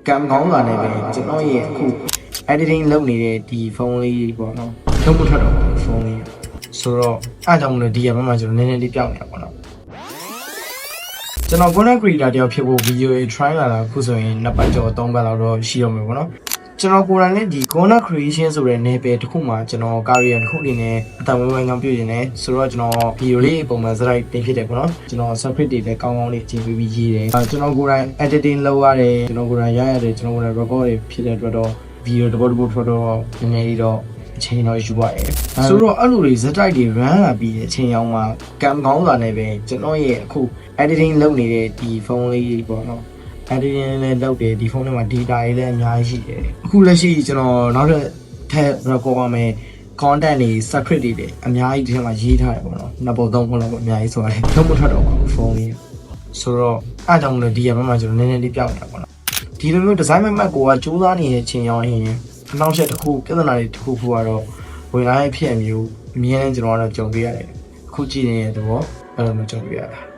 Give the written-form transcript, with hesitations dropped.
ကံကောင်းလာနေပဲကျွန်တော်ရဲ့အခု editing လုပ်နေတဲ့ဒီဖုန်းလေးပေါ့နော်လုံးမထွက်တော့ဘူးဖုန်းလေးဆိုတော့အားကြောင့်မလို့ဒီရဘက်မှာကျွန်တော်နည်းနည်းလေးပြောင်းနေတာပေါ့နော်ကျွန်တော် content creator တယောက်ဖြစ်ဖို့ video တွေ try လာတာအခုဆိုရင်2ပတ်ကျော်3ပတ်လောက်တော့ရှိတော့မယ်ပေါ့နော်ကျွန်တော်ကိုယ်တိုင်လည်းဒီ content creation ဆိုတဲ့နယ်ပယ်တစ်ခုမှာကျွန်တော် career တစ်ခုအနေနဲ့အတန်ဝဲဝဲကောင်းပြုနေတယ်ဆိုတော့ကျွန်တော် video လေးပုံမှန်စရိုက်တင်ဖြစ်တယ်ပေါ့နော်ကျွန်တော် script တွေလည်းကောင်းကောင်းလေးကြည့်ပြီးရေးတယ်ကျွန်တော်ကိုယ်တိုင် editing လုပ်ရတယ်ကျွန်တော်ကိုယ်တိုင်ရရတယ်ကျွန်တော်ကိုယ်တိုင် record တွေဖြစ်တဲ့အတွက်တော့ video တစ်ပုဒ်ထွက်တော့နည်းနည်းလေးတော့အချိန်တော့ယူရတယ်ဆိုတော့အဲ့လိုတွေဇက်တိုက်တွေ run လာပြီးတဲ့အချိန်ရောက်မှာကံကောင်းလာနေပဲကျွန်တော်ရဲ့အခု editing လုပ်နေတဲ့ဒီဖုန်းလေးပေါ့နော် editing နဲ့လုပ်တယ်ဒီဖုန်းထဲမှာ data တွေလည်းအများကြီးရှိတယ်အခုလက်ရှိကျွန်တော်နောက်ထပ် record ရမယ် content တွေ script တွေလည်းအများကြီးဒီထဲမှာရေးထားတယ်ပေါ့နော်နှစ်ပုံသုံးပုံလောက်အများကြီးဆိုရတယ်လုံးမထွက်တော့ပါဘူးဖုန်းလေးဆိုတော့အားကြောင့်မလို့ဒီရဘက်မှာကျွန်တော်နည်းနည်းလေးပြောင်းနေတာပေါ့နော်ဒီလိုမျိုး design map ကိုကစူးစမ်းနေတဲ့အချိန်ရောက်ရင်အနောက်ချက်တစ်ခုပြဿနာတွေတစ်ခုခုကတော့ဝင်လာတဲ့ဖြစ်အမျိုးအမြင်နဲ့ကျွန်တော်ကတော့ကြုံပြရတယ်အခုကြည့်နေတဲ့တော့အဲ့လိုမျိုးကြုံပြရတာ